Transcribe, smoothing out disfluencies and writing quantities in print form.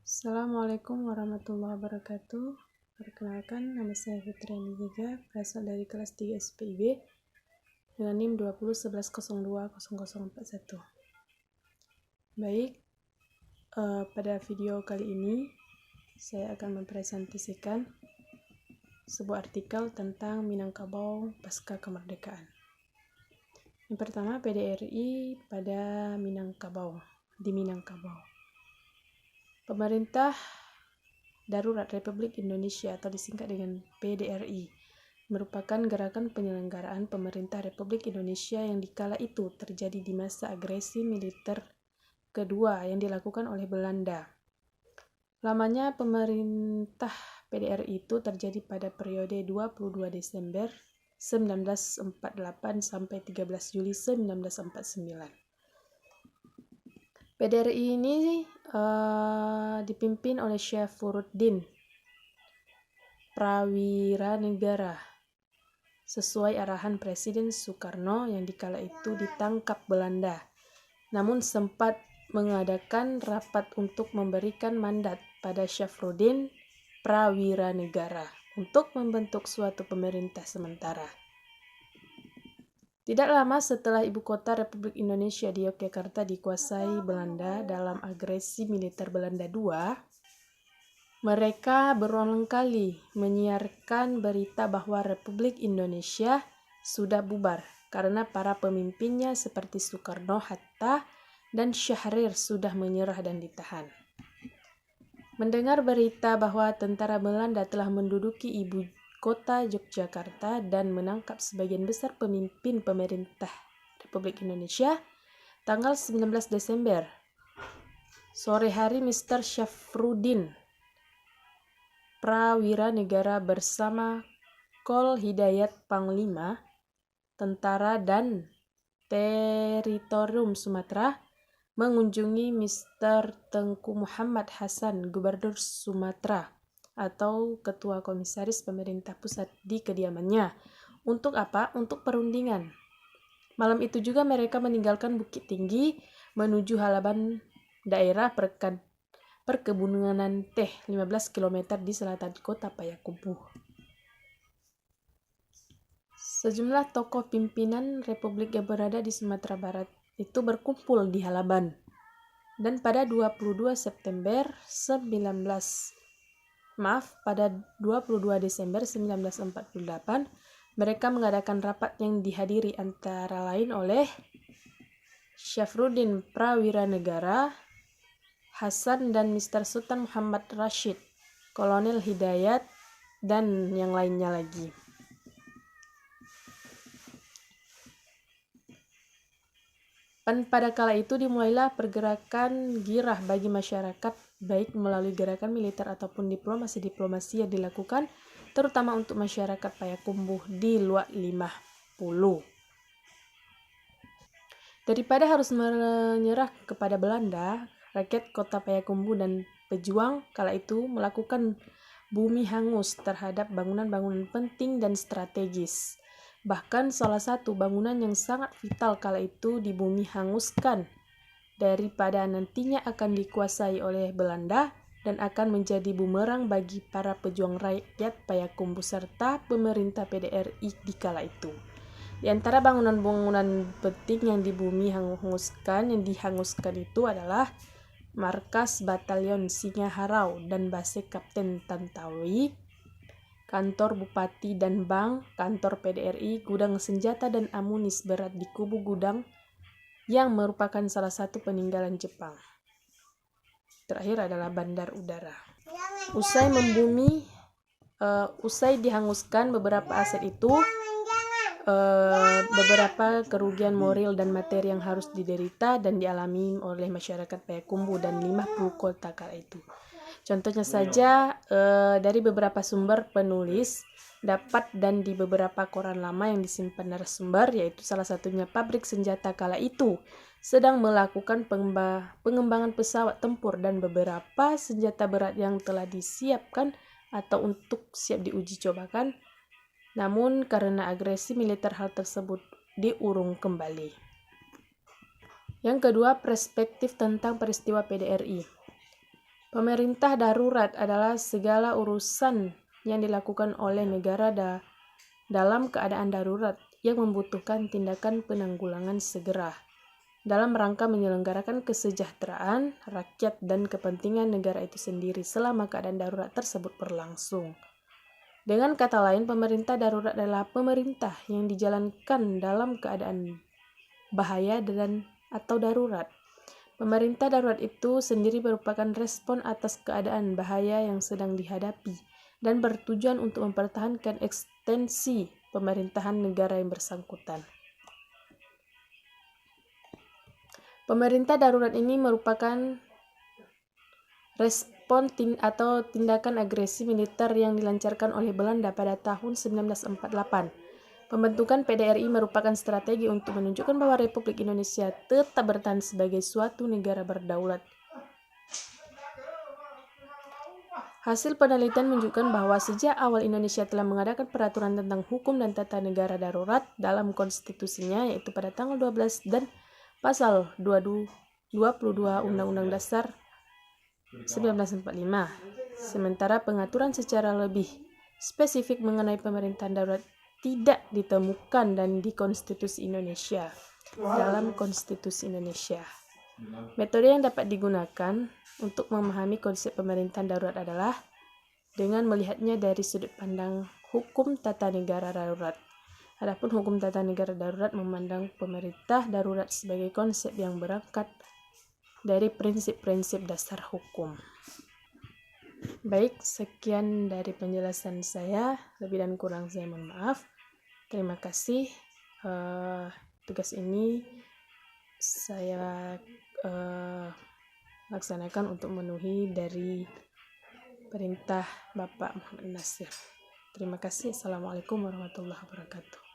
Assalamualaikum warahmatullahi wabarakatuh. Perkenalkan, nama saya Fitriani Giga, berasal dari kelas 3 SPIB dengan NIM 2011020041. Baik, pada video kali ini saya akan mempresentasikan sebuah artikel tentang Minangkabau pasca kemerdekaan. Yang pertama, PDRI pada di Minangkabau. Pemerintah Darurat Republik Indonesia atau disingkat dengan PDRI merupakan gerakan penyelenggaraan pemerintah Republik Indonesia yang dikala itu terjadi di masa agresi militer kedua yang dilakukan oleh Belanda. Lamanya pemerintah PDRI itu terjadi pada periode 22 Desember 1948 sampai 13 Juli 1949. PDRI ini dipimpin oleh Syafruddin Prawiranegara sesuai arahan Presiden Soekarno yang dikala itu ditangkap Belanda, namun sempat mengadakan rapat untuk memberikan mandat pada Syafruddin Prawiranegara untuk membentuk suatu pemerintah sementara. Tidak lama setelah ibu kota Republik Indonesia di Yogyakarta dikuasai Belanda dalam agresi militer Belanda II, mereka berulang kali menyiarkan berita bahwa Republik Indonesia sudah bubar karena para pemimpinnya seperti Soekarno, Hatta, dan Syahrir sudah menyerah dan ditahan. Mendengar berita bahwa tentara Belanda telah menduduki ibu kota Yogyakarta dan menangkap sebagian besar pemimpin pemerintah Republik Indonesia, tanggal 19 Desember, sore hari Mr. Syafruddin Prawiranegara bersama Kol Hidayat Panglima Tentara dan Teritorium Sumatera mengunjungi Mr. Tengku Muhammad Hasan, Gubernur Sumatera atau Ketua Komisaris Pemerintah Pusat di kediamannya. Untuk apa? Untuk perundingan. Malam itu juga mereka meninggalkan Bukit Tinggi menuju halaman daerah perkebunan teh 15 km di selatan kota Payakumbuh. Sejumlah tokoh pimpinan Republik yang berada di Sumatera Barat itu berkumpul di halaman. Dan pada 22 Desember 1948, mereka mengadakan rapat yang dihadiri antara lain oleh Syafruddin Prawiranegara, Hasan dan Mr. Sultan Muhammad Rashid, Kolonel Hidayat, dan yang lainnya lagi. Dan pada kala itu dimulailah pergerakan girah bagi masyarakat, baik melalui gerakan militer ataupun diplomasi yang dilakukan, terutama untuk masyarakat Payakumbuh di Luak 50. Daripada harus menyerah kepada Belanda, rakyat kota Payakumbuh dan pejuang kala itu melakukan bumi hangus terhadap bangunan-bangunan penting dan strategis. Bahkan salah satu bangunan yang sangat vital kala itu dibumi hanguskan daripada nantinya akan dikuasai oleh Belanda dan akan menjadi bumerang bagi para pejuang rakyat Payakumbuh serta pemerintah PDRI di kala itu. Di antara bangunan-bangunan penting yang yang dihanguskan itu adalah Markas Batalion Singaharau dan Base Kapten Tantawi, Kantor Bupati dan Bank, Kantor PDRI, Gudang Senjata dan Amunis Berat di Kubu Gudang yang merupakan salah satu peninggalan Jepang. Terakhir adalah Bandar Udara. Usai dihanguskan beberapa aset itu, beberapa kerugian moral dan materi yang harus diderita dan dialami oleh masyarakat Payakumbuh dan 50 kota kala itu. Contohnya saja dari beberapa sumber penulis dapat dan di beberapa koran lama yang disimpan narasumber, yaitu salah satunya pabrik senjata kala itu sedang melakukan pengembangan pesawat tempur dan beberapa senjata berat yang telah disiapkan atau untuk siap diuji cobakan, namun karena agresi militer hal tersebut diurung kembali. Yang kedua, perspektif tentang peristiwa PDRI. Pemerintah darurat adalah segala urusan yang dilakukan oleh negara dalam keadaan darurat yang membutuhkan tindakan penanggulangan segera dalam rangka menyelenggarakan kesejahteraan rakyat dan kepentingan negara itu sendiri selama keadaan darurat tersebut berlangsung. Dengan kata lain, pemerintah darurat adalah pemerintah yang dijalankan dalam keadaan bahaya atau darurat. Pemerintah darurat itu sendiri merupakan respon atas keadaan bahaya yang sedang dihadapi dan bertujuan untuk mempertahankan ekstensi pemerintahan negara yang bersangkutan. Pemerintah darurat ini merupakan respon atau tindakan agresi militer yang dilancarkan oleh Belanda pada tahun 1948. Pembentukan PDRI merupakan strategi untuk menunjukkan bahwa Republik Indonesia tetap bertahan sebagai suatu negara berdaulat. Hasil penelitian menunjukkan bahwa sejak awal Indonesia telah mengadakan peraturan tentang hukum dan tata negara darurat dalam konstitusinya, yaitu pada tanggal 12 dan pasal 22 Undang-Undang Dasar 1945. Sementara pengaturan secara lebih spesifik mengenai pemerintahan darurat tidak ditemukan di Konstitusi Indonesia. Dalam Konstitusi Indonesia, metode yang dapat digunakan untuk memahami konsep pemerintahan darurat adalah dengan melihatnya dari sudut pandang hukum tata negara darurat. Adapun hukum tata negara darurat memandang pemerintah darurat sebagai konsep yang berangkat dari prinsip-prinsip dasar hukum. Baik, sekian dari penjelasan saya. Lebih dan kurang saya mohon maaf. Terima kasih. Tugas ini saya laksanakan untuk memenuhi dari perintah Bapak Muhammad Nasir. Terima kasih. Assalamualaikum warahmatullahi wabarakatuh.